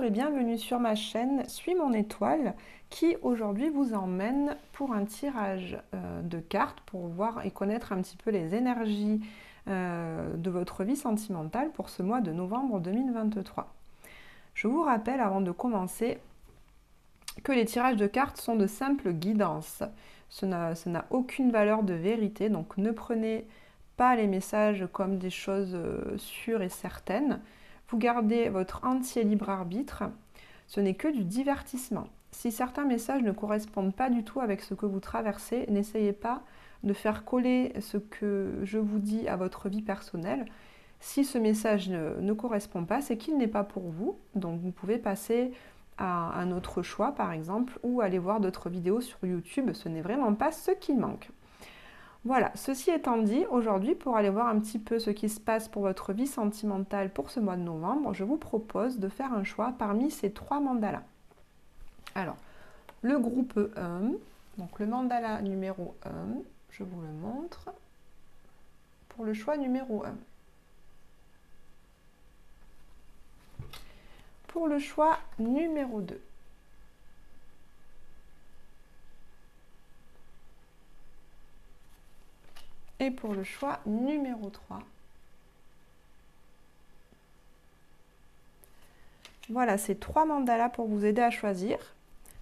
et bienvenue sur ma chaîne Suis mon étoile qui aujourd'hui vous emmène pour un tirage de cartes pour voir et connaître un petit peu les énergies de votre vie sentimentale pour ce mois de novembre 2023. Je vous rappelle avant de commencer que les tirages de cartes sont de simples guidances. Ce n'a aucune valeur de vérité, donc ne prenez pas les messages comme des choses sûres et certaines. Vous gardez votre entier libre arbitre. Ce n'est que du divertissement. Si certains messages ne correspondent pas du tout avec ce que vous traversez, n'essayez pas de faire coller ce que je vous dis à votre vie personnelle. Si ce message ne correspond pas, c'est qu'il n'est pas pour vous. Donc vous pouvez passer à un autre choix par exemple ou aller voir d'autres vidéos sur YouTube. Ce n'est vraiment pas ce qui manque. Voilà, ceci étant dit, aujourd'hui, pour aller voir un petit peu ce qui se passe pour votre vie sentimentale pour ce mois de novembre, je vous propose de faire un choix parmi ces 3 mandalas. Alors, le groupe 1, donc le mandala numéro 1, je vous le montre, pour le choix numéro 1. Pour le choix numéro 2. Et pour le choix numéro 3. Voilà, ces 3 mandalas pour vous aider à choisir.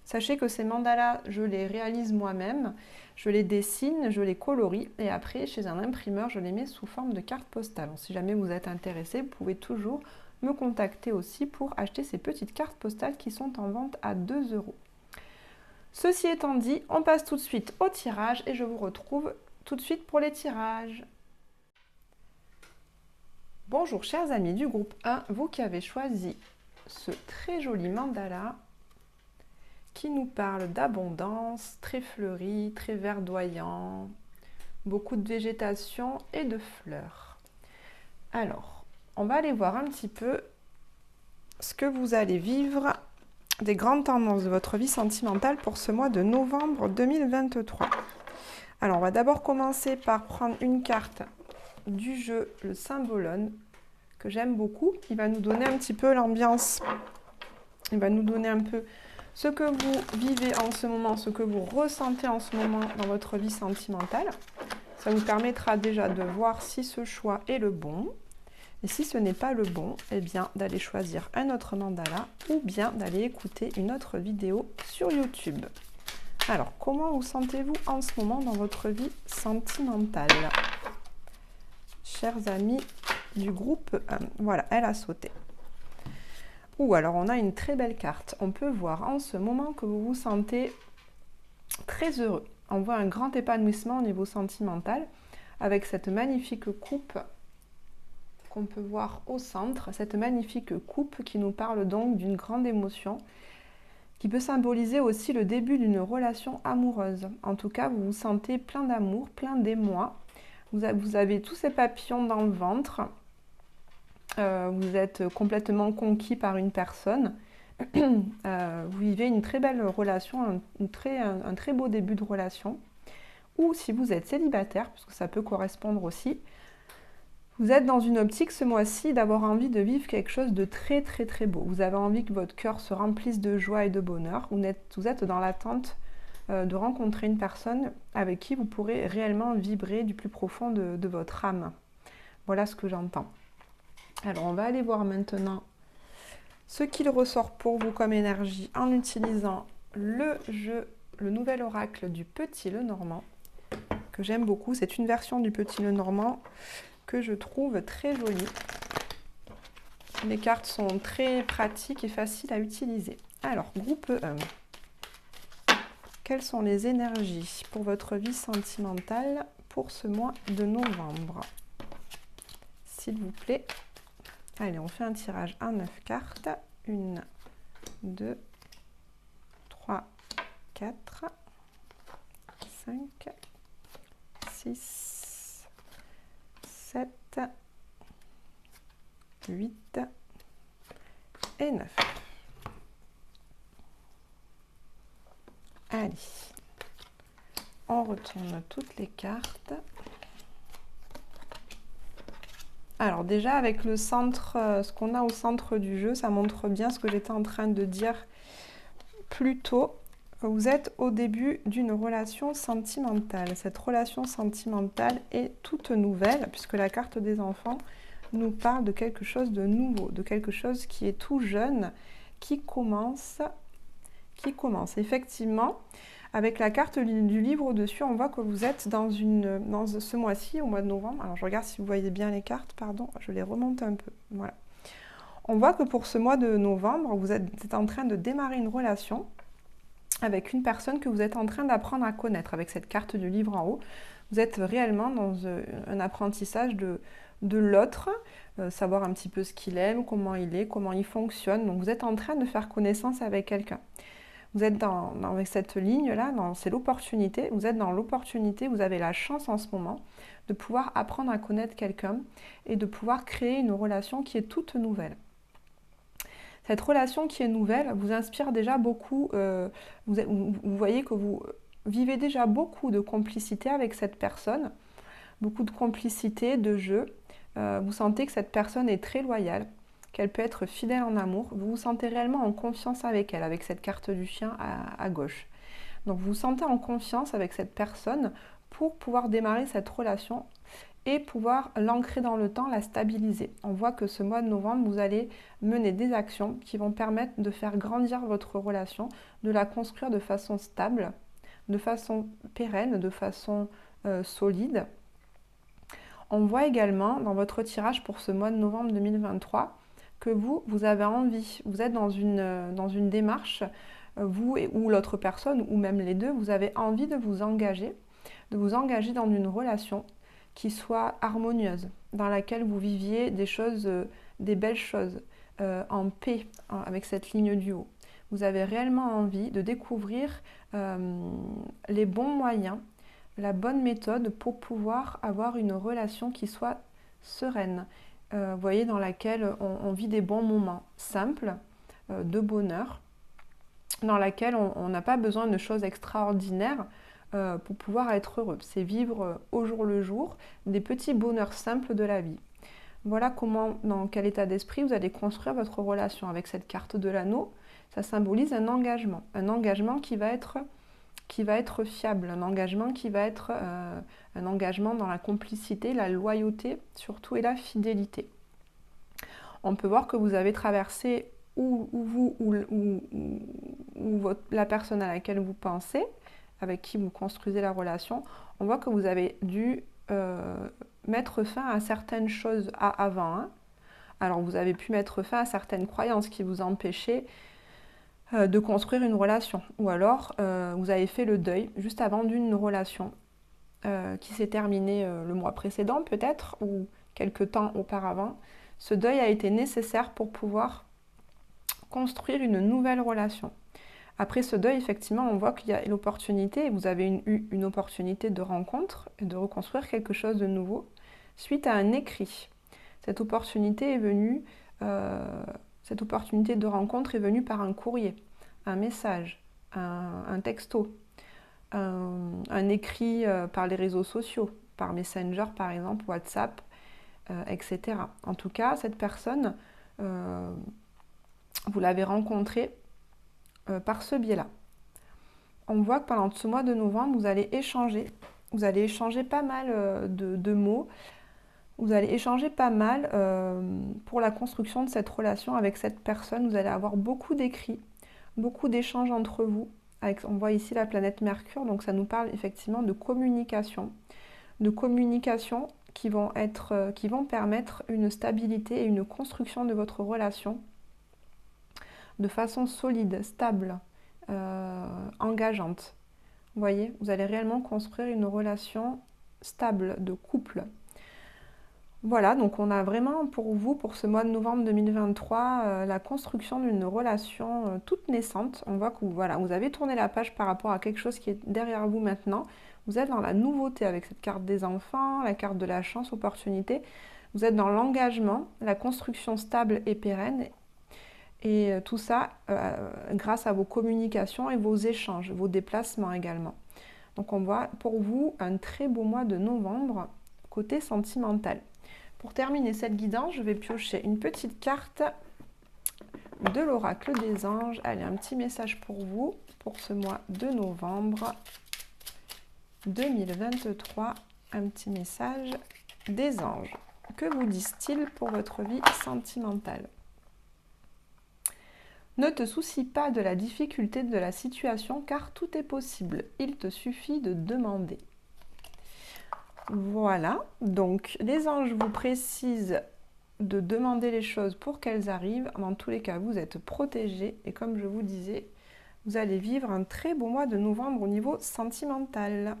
Sachez que ces mandalas, je les réalise moi-même, je les dessine, je les colorie et après, chez un imprimeur, je les mets sous forme de carte postale. Donc, si jamais vous êtes intéressé, vous pouvez toujours me contacter aussi pour acheter ces petites cartes postales qui sont en vente à 2 €. Ceci étant dit, on passe tout de suite au tirage et je vous retrouve tout de suite pour les tirages. Bonjour chers amis du groupe 1, vous qui avez choisi ce très joli mandala qui nous parle d'abondance, très fleuri, très verdoyant, beaucoup de végétation et de fleurs. Alors, on va aller voir un petit peu ce que vous allez vivre des grandes tendances de votre vie sentimentale pour ce mois de novembre 2023. Alors, on va d'abord commencer par prendre une carte du jeu, le Symbolone, que j'aime beaucoup. Il va nous donner un petit peu l'ambiance. Il va nous donner un peu ce que vous vivez en ce moment, ce que vous ressentez en ce moment dans votre vie sentimentale. Ça nous permettra déjà de voir si ce choix est le bon. Et si ce n'est pas le bon, eh bien d'aller choisir un autre mandala ou bien d'aller écouter une autre vidéo sur YouTube. Alors, comment vous sentez-vous en ce moment dans votre vie sentimentale? Chers amis du groupe 1, voilà, elle a sauté. Ou alors, on a une très belle carte. On peut voir en ce moment que vous vous sentez très heureux. On voit un grand épanouissement au niveau sentimental avec cette magnifique coupe qu'on peut voir au centre. Cette magnifique coupe qui nous parle donc d'une grande émotion qui peut symboliser aussi le début d'une relation amoureuse. En tout cas, vous vous sentez plein d'amour, plein d'émoi. Vous avez tous ces papillons dans le ventre. Vous êtes complètement conquis par une personne. Vous vivez une très belle relation, un très beau début de relation. Ou si vous êtes célibataire, parce que ça peut correspondre aussi, vous êtes dans une optique ce mois-ci d'avoir envie de vivre quelque chose de très très très beau. Vous avez envie que votre cœur se remplisse de joie et de bonheur. Vous êtes dans l'attente de rencontrer une personne avec qui vous pourrez réellement vibrer du plus profond de votre âme. Voilà ce que j'entends. Alors on va aller voir maintenant ce qu'il ressort pour vous comme énergie en utilisant le nouvel oracle du Petit Lenormand, que j'aime beaucoup. C'est une version du Petit Lenormand que je trouve très jolie. Les cartes sont très pratiques et faciles à utiliser. Alors, groupe 1. Quelles sont les énergies pour votre vie sentimentale pour ce mois de novembre? S'il vous plaît. Allez, on fait un tirage à 9 cartes. 1, 2, 3, 4, 5, 6, 7, 8 et 9. Allez, on retourne toutes les cartes. Alors déjà avec le centre, ce qu'on a au centre du jeu, ça montre bien ce que j'étais en train de dire plus tôt. Vous êtes au début d'une relation sentimentale. Cette relation sentimentale est toute nouvelle puisque la carte des enfants nous parle de quelque chose de nouveau, de quelque chose qui est tout jeune, qui commence. Effectivement, avec la carte du livre au-dessus, on voit que vous êtes dans ce mois-ci, au mois de novembre. Alors, je regarde si vous voyez bien les cartes, pardon, je les remonte un peu. Voilà. On voit que pour ce mois de novembre, vous êtes en train de démarrer une relation avec une personne que vous êtes en train d'apprendre à connaître. Avec cette carte du livre en haut, vous êtes réellement dans un apprentissage de l'autre, savoir un petit peu ce qu'il aime, comment il fonctionne. Donc, vous êtes en train de faire connaissance avec quelqu'un. Vous êtes avec cette ligne-là, c'est l'opportunité. Vous êtes dans l'opportunité, vous avez la chance en ce moment de pouvoir apprendre à connaître quelqu'un et de pouvoir créer une relation qui est toute nouvelle. Cette relation qui est nouvelle vous inspire déjà beaucoup. Vous voyez que vous vivez déjà beaucoup de complicité avec cette personne, beaucoup de complicité, de jeu. Vous sentez que cette personne est très loyale, qu'elle peut être fidèle en amour. Vous vous sentez réellement en confiance avec elle, avec cette carte du chien à gauche. Donc vous vous sentez en confiance avec cette personne pour pouvoir démarrer cette relation et pouvoir l'ancrer dans le temps, la stabiliser. On voit que ce mois de novembre, vous allez mener des actions qui vont permettre de faire grandir votre relation, de la construire de façon stable, de façon pérenne, de façon solide. On voit également dans votre tirage pour ce mois de novembre 2023 que vous avez envie, vous êtes dans une démarche, vous ou l'autre personne, ou même les deux, vous avez envie de vous engager dans une relation qui soit harmonieuse, dans laquelle vous viviez des belles choses, en paix, avec cette ligne du haut. Vous avez réellement envie de découvrir les bons moyens, la bonne méthode pour pouvoir avoir une relation qui soit sereine, vous voyez, dans laquelle on vit des bons moments simples, de bonheur, dans laquelle on n'a pas besoin de choses extraordinaires pour pouvoir être heureux. C'est vivre au jour le jour des petits bonheurs simples de la vie. Voilà dans quel état d'esprit vous allez construire votre relation. Avec cette carte de l'anneau, ça symbolise un engagement qui va être fiable, un engagement qui va être un engagement dans la complicité, la loyauté surtout et la fidélité. On peut voir que vous avez traversé la personne à laquelle vous pensez, avec qui vous construisez la relation. On voit que vous avez dû mettre fin à certaines choses avant. Hein. Alors vous avez pu mettre fin à certaines croyances qui vous empêchaient de construire une relation. Ou alors, vous avez fait le deuil juste avant d'une relation qui s'est terminée le mois précédent peut-être, ou quelques temps auparavant. Ce deuil a été nécessaire pour pouvoir construire une nouvelle relation. Après ce deuil, effectivement, on voit qu'il y a l'opportunité, vous avez eu une opportunité de rencontre et de reconstruire quelque chose de nouveau suite à un écrit. Cette opportunité est venue... Cette opportunité de rencontre est venue par un courrier, un message, un texto, un écrit par les réseaux sociaux, par Messenger par exemple, WhatsApp, etc. En tout cas, cette personne, vous l'avez rencontrée par ce biais-là. On voit que pendant ce mois de novembre, vous allez échanger pas mal de mots. Vous allez échanger pas mal pour la construction de cette relation avec cette personne. Vous allez avoir beaucoup d'écrits, beaucoup d'échanges entre vous. On voit ici la planète Mercure, donc ça nous parle effectivement de communication qui vont permettre une stabilité et une construction de votre relation de façon solide, stable, engageante. Vous voyez, vous allez réellement construire une relation stable de couple. Voilà, donc on a vraiment pour vous, pour ce mois de novembre 2023, la construction d'une relation toute naissante. On voit que vous avez tourné la page par rapport à quelque chose qui est derrière vous maintenant. Vous êtes dans la nouveauté avec cette carte des enfants, la carte de la chance, opportunité. Vous êtes dans l'engagement, la construction stable et pérenne. Et tout ça grâce à vos communications et vos échanges, vos déplacements également. Donc on voit pour vous un très beau mois de novembre côté sentimental. Pour terminer cette guidance, je vais piocher une petite carte de l'oracle des anges. Allez, un petit message pour vous, pour ce mois de novembre 2023. Un petit message des anges. Que vous disent-ils pour votre vie sentimentale? Ne te soucie pas de la difficulté de la situation car tout est possible. Il te suffit de demander. Voilà, donc les anges vous précisent de demander les choses pour qu'elles arrivent. Dans tous les cas, vous êtes protégés et comme je vous disais, vous allez vivre un très beau mois de novembre au niveau sentimental.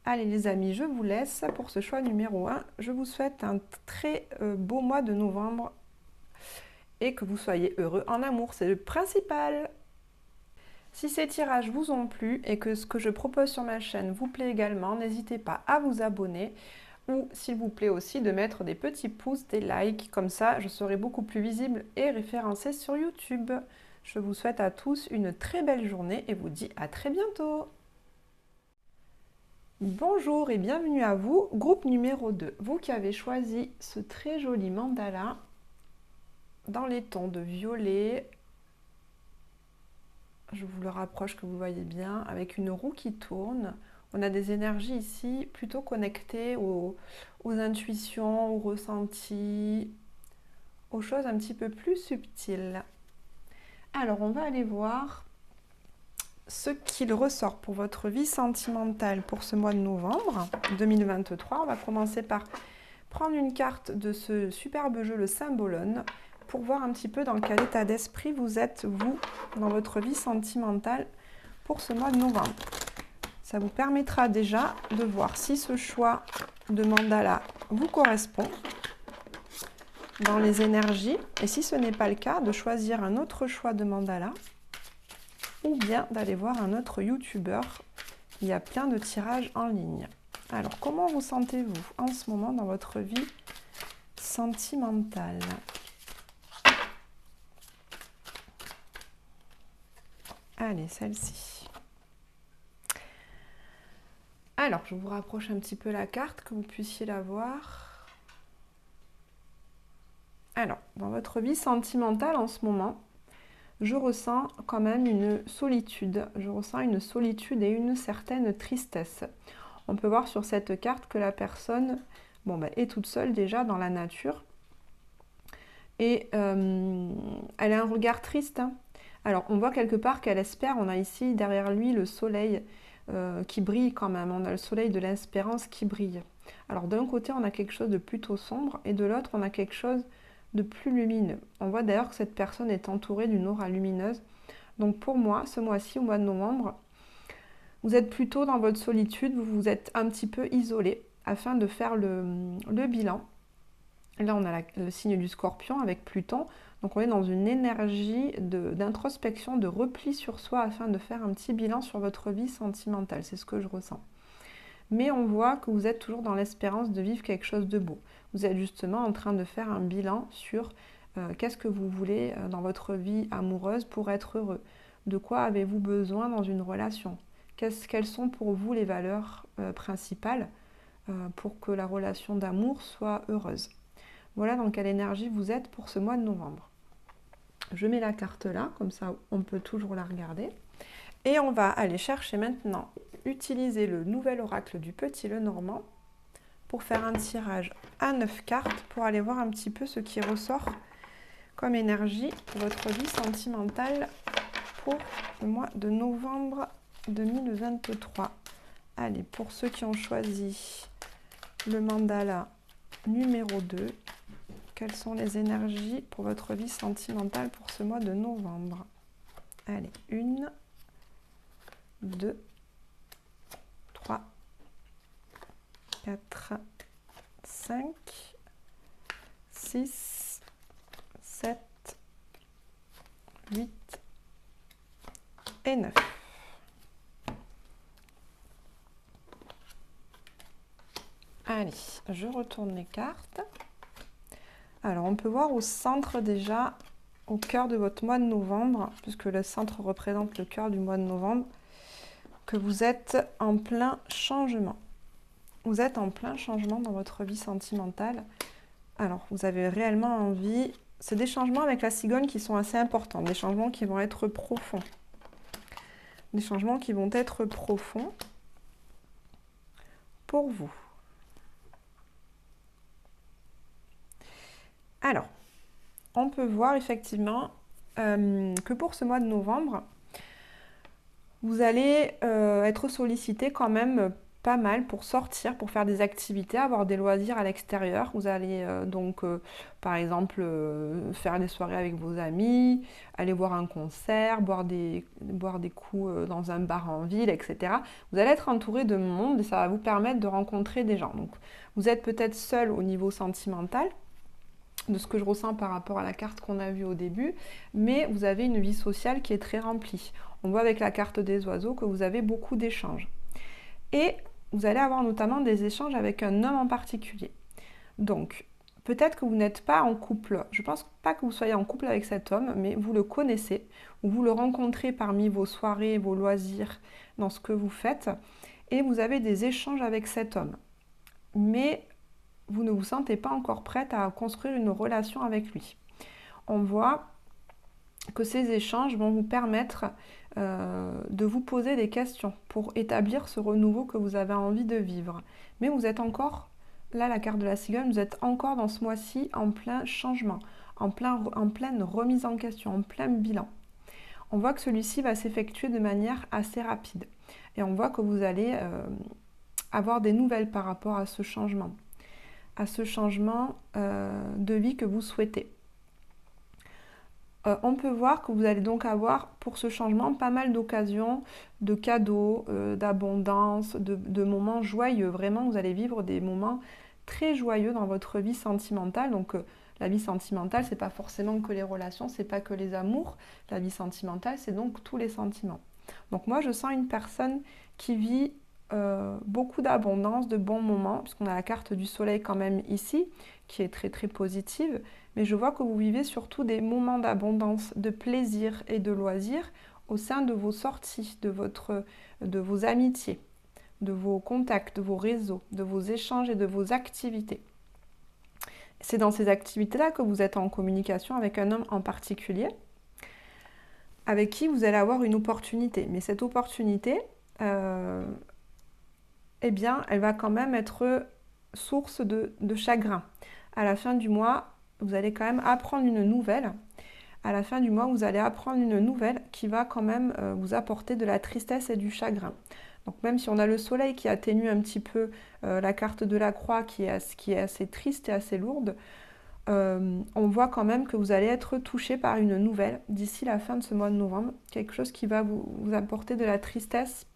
Allez les amis, je vous laisse pour ce choix numéro 1. Je vous souhaite un très beau mois de novembre et que vous soyez heureux en amour, c'est le principal. Si ces tirages vous ont plu et que ce que je propose sur ma chaîne vous plaît également, n'hésitez pas à vous abonner ou s'il vous plaît aussi de mettre des petits pouces, des likes, comme ça je serai beaucoup plus visible et référencée sur YouTube. Je vous souhaite à tous une très belle journée et vous dis à très bientôt. Bonjour et bienvenue à vous, groupe numéro 2. Vous qui avez choisi ce très joli mandala dans les tons de violet, je vous le rapproche que vous voyez bien, avec une roue qui tourne. On a des énergies ici plutôt connectées aux intuitions, aux ressentis, aux choses un petit peu plus subtiles. Alors on va aller voir ce qu'il ressort pour votre vie sentimentale pour ce mois de novembre 2023. On va commencer par prendre une carte de ce superbe jeu, le Symbolone, pour voir un petit peu dans quel état d'esprit vous êtes, vous, dans votre vie sentimentale pour ce mois de novembre. Ça vous permettra déjà de voir si ce choix de mandala vous correspond dans les énergies. Et si ce n'est pas le cas, de choisir un autre choix de mandala ou bien d'aller voir un autre youtubeur. Il y a plein de tirages en ligne. Alors, comment vous sentez-vous en ce moment dans votre vie sentimentale ? Allez, celle-ci. Alors, je vous rapproche un petit peu la carte, que vous puissiez la voir. Alors, dans votre vie sentimentale en ce moment, je ressens quand même une solitude. Je ressens une solitude et une certaine tristesse. On peut voir sur cette carte que la personne est toute seule déjà dans la nature. Et elle a un regard triste, hein. Alors, on voit quelque part qu'elle espère. On a ici derrière lui le soleil qui brille quand même. On a le soleil de l'espérance qui brille. Alors, d'un côté, on a quelque chose de plutôt sombre et de l'autre, on a quelque chose de plus lumineux. On voit d'ailleurs que cette personne est entourée d'une aura lumineuse. Donc, pour moi, ce mois-ci, au mois de novembre, vous êtes plutôt dans votre solitude. Vous vous êtes un petit peu isolé afin de faire le bilan. Là, on a le signe du Scorpion avec Pluton. Donc, on est dans une énergie d'introspection, de repli sur soi afin de faire un petit bilan sur votre vie sentimentale. C'est ce que je ressens. Mais on voit que vous êtes toujours dans l'espérance de vivre quelque chose de beau. Vous êtes justement en train de faire un bilan sur qu'est-ce que vous voulez dans votre vie amoureuse pour être heureux. De quoi avez-vous besoin dans une relation? Quelles sont pour vous les valeurs principales pour que la relation d'amour soit heureuse? Voilà dans quelle énergie vous êtes pour ce mois de novembre. Je mets la carte là, comme ça on peut toujours la regarder. Et on va aller chercher maintenant, utiliser le nouvel oracle du Petit Lenormand pour faire un tirage à 9 cartes pour aller voir un petit peu ce qui ressort comme énergie pour votre vie sentimentale pour le mois de novembre 2023. Allez, pour ceux qui ont choisi le mandala numéro 2, quelles sont les énergies pour votre vie sentimentale pour ce mois de novembre? Allez, 1, 2, 3, 4, 5, 6, 7, 8 et 9. Allez, je retourne les cartes. Alors, on peut voir au centre déjà, au cœur de votre mois de novembre, puisque le centre représente le cœur du mois de novembre, que vous êtes en plein changement. Vous êtes en plein changement dans votre vie sentimentale. Alors, vous avez réellement envie... C'est des changements avec la cigogne qui sont assez importants, des changements qui vont être profonds. Des changements qui vont être profonds pour vous. Alors, on peut voir effectivement que pour ce mois de novembre, vous allez être sollicité quand même pas mal pour sortir, pour faire des activités, avoir des loisirs à l'extérieur. Vous allez par exemple, faire des soirées avec vos amis, aller voir un concert, boire des coups dans un bar en ville, etc. Vous allez être entouré de monde et ça va vous permettre de rencontrer des gens. Donc, vous êtes peut-être seul au niveau sentimental, de ce que je ressens par rapport à la carte qu'on a vue au début, mais vous avez une vie sociale qui est très remplie. On voit avec la carte des oiseaux que vous avez beaucoup d'échanges. Et vous allez avoir notamment des échanges avec un homme en particulier. Donc, peut-être que vous n'êtes pas en couple. Je ne pense pas que vous soyez en couple avec cet homme, mais vous le connaissez, ou vous le rencontrez parmi vos soirées, vos loisirs, dans ce que vous faites, et vous avez des échanges avec cet homme. Mais vous ne vous sentez pas encore prête à construire une relation avec lui. On voit que ces échanges vont vous permettre de vous poser des questions pour établir ce renouveau que vous avez envie de vivre. Mais vous êtes encore, là la carte de la cigogne, vous êtes encore dans ce mois-ci en plein changement, en pleine remise en question, en plein bilan. On voit que celui-ci va s'effectuer de manière assez rapide. Et on voit que vous allez avoir des nouvelles par rapport à ce changement de vie que vous souhaitez. On peut voir que vous allez donc avoir pour ce changement pas mal d'occasions, de cadeaux, d'abondance, de moments joyeux. Vraiment, vous allez vivre des moments très joyeux dans votre vie sentimentale. Donc la vie sentimentale, c'est pas forcément que les relations, c'est pas que les amours. La vie sentimentale, c'est donc tous les sentiments. Donc moi, je sens une personne qui vit beaucoup d'abondance, de bons moments, puisqu'on a la carte du soleil quand même ici, qui est très très positive, mais je vois que vous vivez surtout des moments d'abondance, de plaisir et de loisirs au sein de vos sorties, de vos amitiés, de vos contacts, de vos réseaux, de vos échanges et de vos activités. C'est dans ces activités-là que vous êtes en communication avec un homme en particulier, avec qui vous allez avoir une opportunité. Mais cette opportunité, eh bien, elle va quand même être source de chagrin. À la fin du mois, vous allez quand même apprendre une nouvelle. À la fin du mois, vous allez apprendre une nouvelle qui va quand même vous apporter de la tristesse et du chagrin. Donc même si on a le soleil qui atténue un petit peu la carte de la croix qui est assez triste et assez lourde, on voit quand même que vous allez être touché par une nouvelle d'ici la fin de ce mois de novembre. Quelque chose qui va vous apporter de la tristesse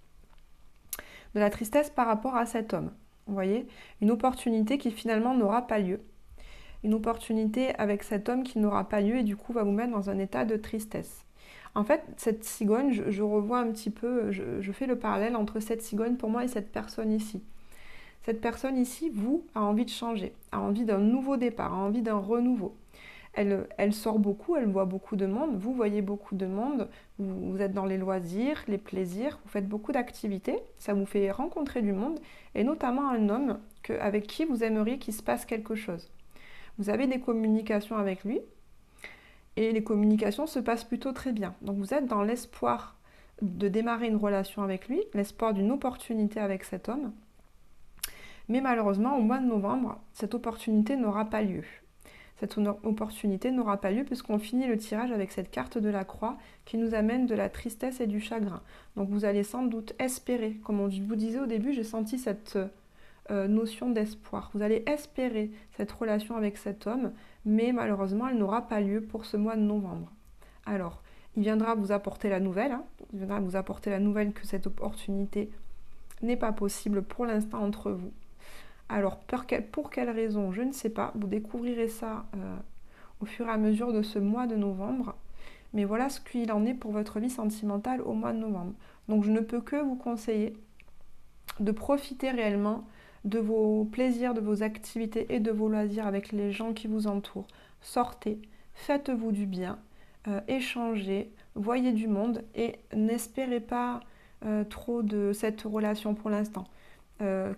par rapport à cet homme. Vous voyez, une opportunité qui finalement n'aura pas lieu. Une opportunité avec cet homme qui n'aura pas lieu et du coup va vous mettre dans un état de tristesse. En fait, cette cigogne, je revois un petit peu, je fais le parallèle entre cette cigogne pour moi et cette personne ici. Cette personne ici, vous, a envie de changer, a envie d'un nouveau départ, a envie d'un renouveau. Elle sort beaucoup, elle voit beaucoup de monde, vous voyez beaucoup de monde, vous êtes dans les loisirs, les plaisirs, vous faites beaucoup d'activités, ça vous fait rencontrer du monde, et notamment un homme avec qui vous aimeriez qu'il se passe quelque chose. Vous avez des communications avec lui, et les communications se passent plutôt très bien. Donc vous êtes dans l'espoir de démarrer une relation avec lui, l'espoir d'une opportunité avec cet homme, mais malheureusement, au mois de novembre, cette opportunité n'aura pas lieu. Cette opportunité n'aura pas lieu puisqu'on finit le tirage avec cette carte de la croix qui nous amène de la tristesse et du chagrin. Donc vous allez sans doute espérer, comme je vous disais au début, j'ai senti cette notion d'espoir. Vous allez espérer cette relation avec cet homme, mais malheureusement elle n'aura pas lieu pour ce mois de novembre. Alors, il viendra vous apporter la nouvelle, il viendra vous apporter la nouvelle que cette opportunité n'est pas possible pour l'instant entre vous. Alors, pour quelle raison, je ne sais pas. Vous découvrirez ça au fur et à mesure de ce mois de novembre. Mais voilà ce qu'il en est pour votre vie sentimentale au mois de novembre. Donc, je ne peux que vous conseiller de profiter réellement de vos plaisirs, de vos activités et de vos loisirs avec les gens qui vous entourent. Sortez, faites-vous du bien, échangez, voyez du monde et n'espérez pas trop de cette relation pour l'instant.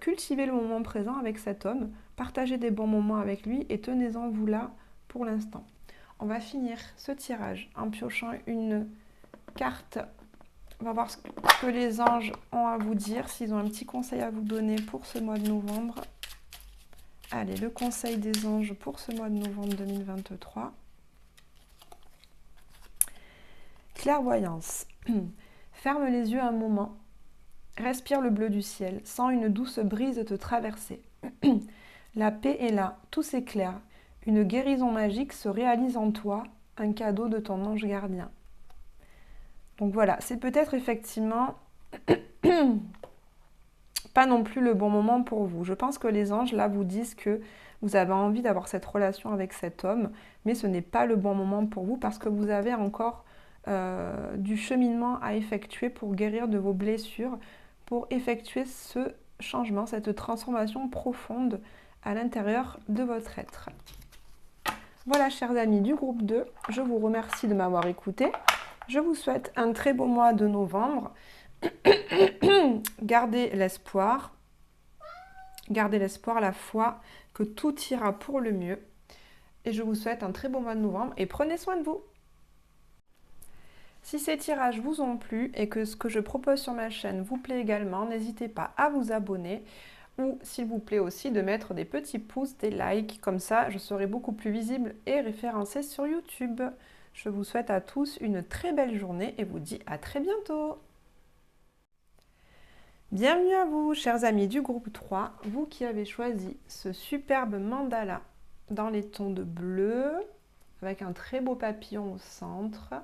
cultivez le moment présent avec cet homme, partagez des bons moments avec lui et tenez-en vous là pour l'instant. On va finir ce tirage en piochant une carte. On va voir ce que les anges ont à vous dire, s'ils ont un petit conseil à vous donner pour ce mois de novembre. Allez, le conseil des anges pour ce mois de novembre 2023. Clairvoyance. Ferme les yeux un moment. Respire le bleu du ciel. Sens une douce brise te traverser. La paix est là, tout s'éclaire. Une guérison magique se réalise en toi, un cadeau de ton ange gardien. Donc voilà, c'est peut-être effectivement pas non plus le bon moment pour vous. Je pense que les anges, là, vous disent que vous avez envie d'avoir cette relation avec cet homme, mais ce n'est pas le bon moment pour vous parce que vous avez encore du cheminement à effectuer pour guérir de vos blessures, pour effectuer ce changement, cette transformation profonde à l'intérieur de votre être. Voilà, chers amis du groupe 2, je vous remercie de m'avoir écouté. Je vous souhaite un très beau mois de novembre. Gardez l'espoir, la foi, que tout ira pour le mieux. Et je vous souhaite un très beau mois de novembre et prenez soin de vous. Si ces tirages vous ont plu et que ce que je propose sur ma chaîne vous plaît également, n'hésitez pas à vous abonner ou s'il vous plaît aussi de mettre des petits pouces, des likes, comme ça je serai beaucoup plus visible et référencée sur YouTube. Je vous souhaite à tous une très belle journée et vous dis à très bientôt. Bienvenue à vous, chers amis du groupe 3, vous qui avez choisi ce superbe mandala dans les tons de bleu, avec un très beau papillon au centre,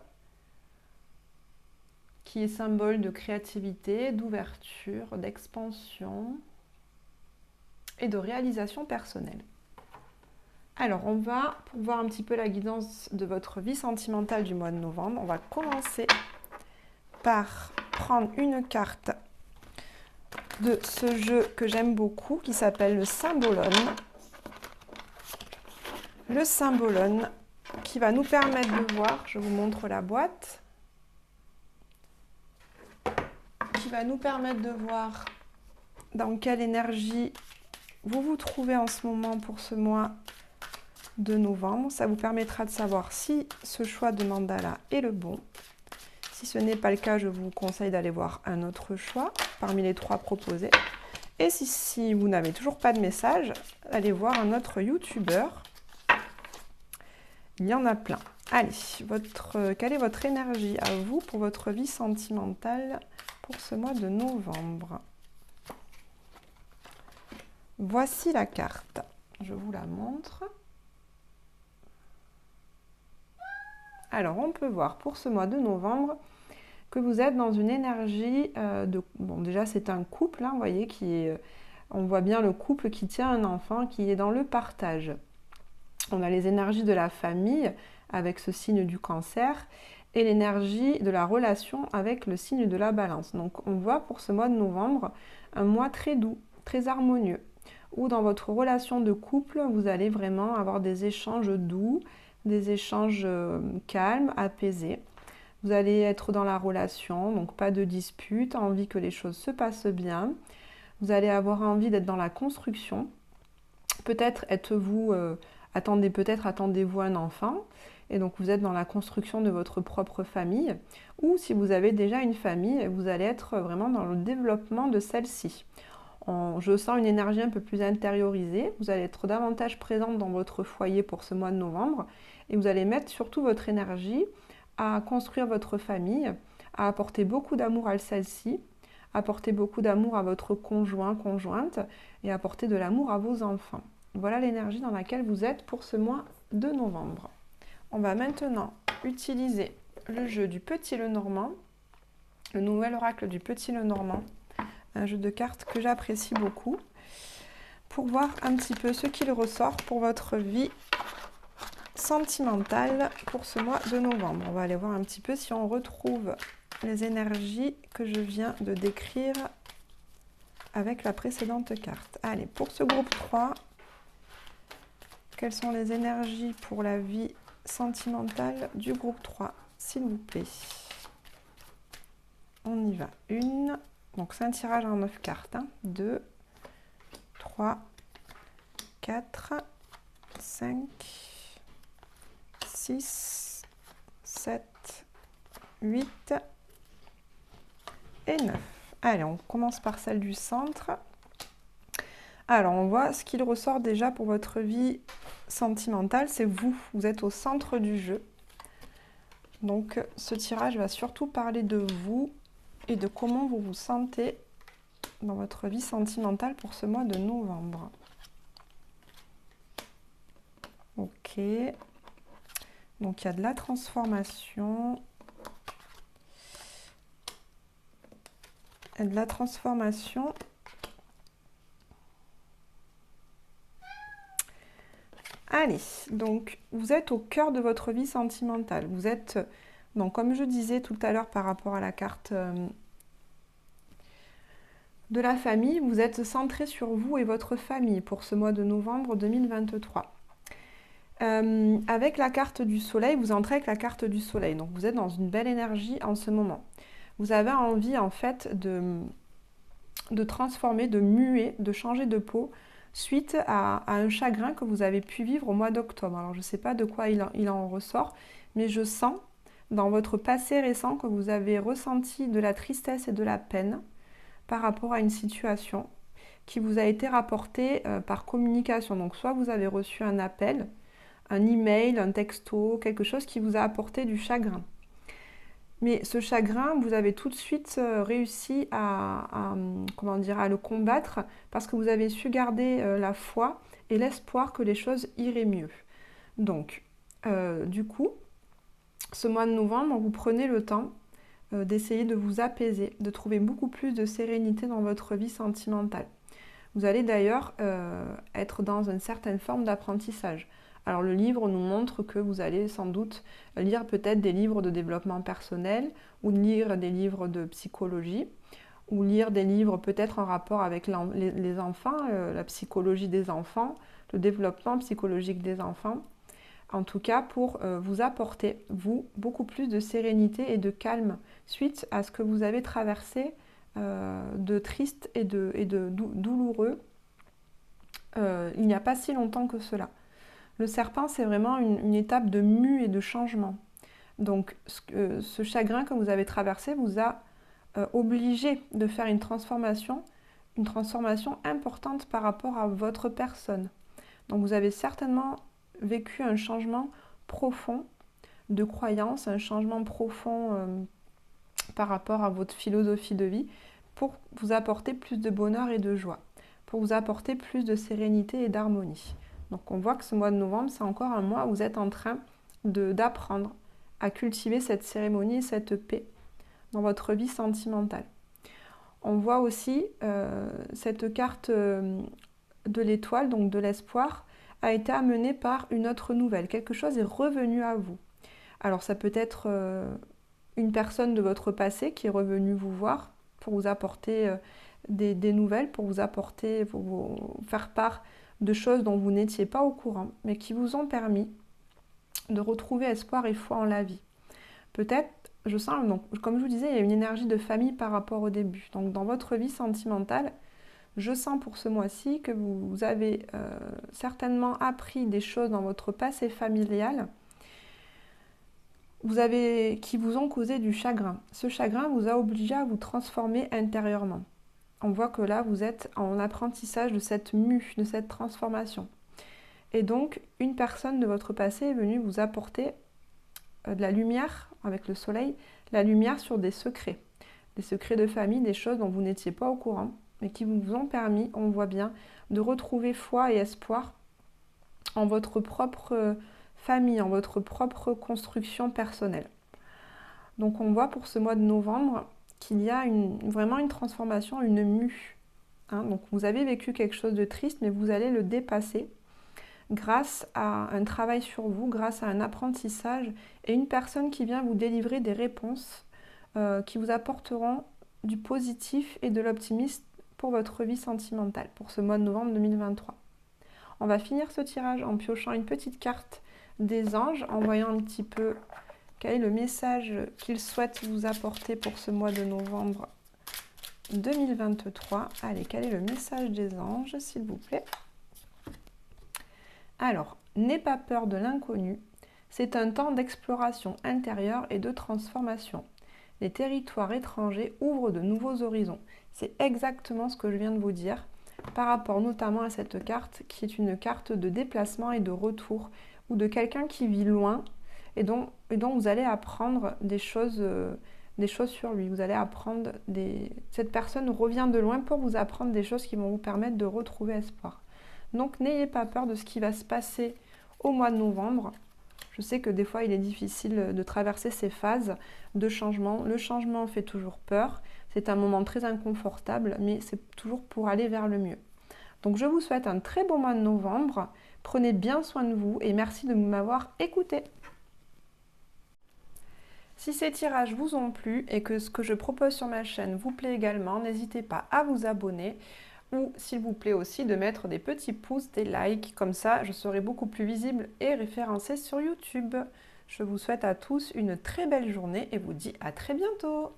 qui est symbole de créativité, d'ouverture, d'expansion et de réalisation personnelle. Alors, on va, pour voir un petit peu la guidance de votre vie sentimentale du mois de novembre, on va commencer par prendre une carte de ce jeu que j'aime beaucoup, qui s'appelle le Symbolone. Le Symbolone, qui va nous permettre de voir, je vous montre la boîte, qui va nous permettre de voir dans quelle énergie vous vous trouvez en ce moment pour ce mois de novembre. Ça vous permettra de savoir si ce choix de mandala est le bon. Si ce n'est pas le cas, je vous conseille d'aller voir un autre choix parmi les 3 proposés. Et si vous n'avez toujours pas de message, allez voir un autre youtubeur. Il y en a plein. Allez, quelle est votre énergie à vous pour votre vie sentimentale pour ce mois de novembre? Voici la carte. Je vous la montre. Alors, on peut voir pour ce mois de novembre que vous êtes dans une énergie de... Bon, déjà, c'est un couple, hein, vous voyez, on voit bien le couple qui tient un enfant, qui est dans le partage. On a les énergies de la famille avec ce signe du cancer et l'énergie de la relation avec le signe de la balance. Donc, on voit pour ce mois de novembre un mois très doux, très harmonieux, où dans votre relation de couple, vous allez vraiment avoir des échanges doux, des échanges calmes, apaisés. Vous allez être dans la relation, donc pas de dispute, envie que les choses se passent bien. Vous allez avoir envie d'être dans la construction. Peut-être attendez-vous un enfant, et donc vous êtes dans la construction de votre propre famille. Ou si vous avez déjà une famille, vous allez être vraiment dans le développement de celle-ci. Je sens une énergie un peu plus intériorisée. Vous allez être davantage présente dans votre foyer pour ce mois de novembre. Et vous allez mettre surtout votre énergie à construire votre famille, à apporter beaucoup d'amour à celle-ci, apporter beaucoup d'amour à votre conjoint, conjointe, et apporter de l'amour à vos enfants. Voilà l'énergie dans laquelle vous êtes pour ce mois de novembre. On va maintenant utiliser le jeu du Petit Lenormand, le nouvel oracle du Petit Lenormand, un jeu de cartes que j'apprécie beaucoup, pour voir un petit peu ce qu'il ressort pour votre vie sentimentale pour ce mois de novembre. On va aller voir un petit peu si on retrouve les énergies que je viens de décrire avec la précédente carte. Allez, pour ce groupe 3, quelles sont les énergies pour la vie sentimentale du groupe 3, s'il vous plaît? On y va. Une. Donc c'est un tirage en 9 cartes. 2, 3, 4, 5, 6, 7, 8 et 9. Allez, on commence par celle du centre. Alors, on voit ce qu'il ressort déjà pour votre vie sentimentale, c'est vous. Vous êtes au centre du jeu. Donc, ce tirage va surtout parler de vous et de comment vous vous sentez dans votre vie sentimentale pour ce mois de novembre. Ok. Donc, il y a de la transformation. Et de la transformation. Allez, donc vous êtes au cœur de votre vie sentimentale. Vous êtes, donc comme je disais tout à l'heure par rapport à la carte de la famille, vous êtes centré sur vous et votre famille pour ce mois de novembre 2023. Avec la carte du soleil, vous entrez avec la carte du soleil. Donc vous êtes dans une belle énergie en ce moment. Vous avez envie en fait de transformer, de muer, de changer de peau suite à un chagrin que vous avez pu vivre au mois d'octobre. Alors je ne sais pas de quoi il en ressort, mais je sens dans votre passé récent que vous avez ressenti de la tristesse et de la peine par rapport à une situation qui vous a été rapportée par communication. Donc soit vous avez reçu un appel, un email, un texto, quelque chose qui vous a apporté du chagrin. Mais ce chagrin, vous avez tout de suite réussi à le combattre parce que vous avez su garder la foi et l'espoir que les choses iraient mieux. Donc, du coup, ce mois de novembre, vous prenez le temps d'essayer de vous apaiser, de trouver beaucoup plus de sérénité dans votre vie sentimentale. Vous allez d'ailleurs être dans une certaine forme d'apprentissage. Alors le livre nous montre que vous allez sans doute lire peut-être des livres de développement personnel ou lire des livres de psychologie ou lire des livres peut-être en rapport avec les enfants, la psychologie des enfants, le développement psychologique des enfants. En tout cas pour vous apporter, vous, beaucoup plus de sérénité et de calme suite à ce que vous avez traversé de triste et de douloureux il n'y a pas si longtemps que cela. Le serpent, c'est vraiment une étape de mue et de changement. Donc, ce chagrin que vous avez traversé vous a obligé de faire une transformation importante par rapport à votre personne. Donc, vous avez certainement vécu un changement profond de croyance, un changement profond par rapport à votre philosophie de vie pour vous apporter plus de bonheur et de joie, pour vous apporter plus de sérénité et d'harmonie. Donc on voit que ce mois de novembre, c'est encore un mois où vous êtes en train d'apprendre à cultiver cette cérémonie et cette paix dans votre vie sentimentale. On voit aussi cette carte de l'étoile, donc de l'espoir, a été amenée par une autre nouvelle. Quelque chose est revenu à vous. Alors ça peut être une personne de votre passé qui est revenue vous voir pour vous apporter des nouvelles, pour vous faire part de choses dont vous n'étiez pas au courant, mais qui vous ont permis de retrouver espoir et foi en la vie. Peut-être, je sens, donc, comme je vous disais, il y a une énergie de famille par rapport au début. Donc dans votre vie sentimentale, je sens pour ce mois-ci que vous avez certainement appris des choses dans votre passé familial qui vous ont causé du chagrin. Ce chagrin vous a obligé à vous transformer intérieurement. On voit que là, vous êtes en apprentissage de cette mue, de cette transformation. Et donc, une personne de votre passé est venue vous apporter de la lumière, avec le soleil, la lumière sur des secrets de famille, des choses dont vous n'étiez pas au courant, mais qui vous ont permis, on voit bien, de retrouver foi et espoir en votre propre famille, en votre propre construction personnelle. Donc, on voit pour ce mois de novembre qu'il y a vraiment une transformation, une mue. Donc vous avez vécu quelque chose de triste, mais vous allez le dépasser grâce à un travail sur vous, grâce à un apprentissage et une personne qui vient vous délivrer des réponses qui vous apporteront du positif et de l'optimisme pour votre vie sentimentale, pour ce mois de novembre 2023. On va finir ce tirage en piochant une petite carte des anges, en voyant un petit peu quel est le message qu'ils souhaitent vous apporter pour ce mois de novembre 2023. Allez, quel est le message des anges, s'il vous plaît? Alors, n'aie pas peur de l'inconnu. C'est un temps d'exploration intérieure et de transformation. Les territoires étrangers ouvrent de nouveaux horizons. C'est exactement ce que je viens de vous dire, par rapport notamment à cette carte qui est une carte de déplacement et de retour, ou de quelqu'un qui vit loin et dont vous allez apprendre des choses sur lui. Vous allez apprendre Cette personne revient de loin pour vous apprendre des choses qui vont vous permettre de retrouver espoir. Donc n'ayez pas peur de ce qui va se passer au mois de novembre. Je sais que des fois il est difficile de traverser ces phases de changement. Le changement fait toujours peur. C'est un moment très inconfortable, mais c'est toujours pour aller vers le mieux. Donc je vous souhaite un très beau mois de novembre. Prenez bien soin de vous et merci de m'avoir écouté. Si ces tirages vous ont plu et que ce que je propose sur ma chaîne vous plaît également, n'hésitez pas à vous abonner ou s'il vous plaît aussi de mettre des petits pouces, des likes, comme ça je serai beaucoup plus visible et référencée sur YouTube. Je vous souhaite à tous une très belle journée et vous dis à très bientôt.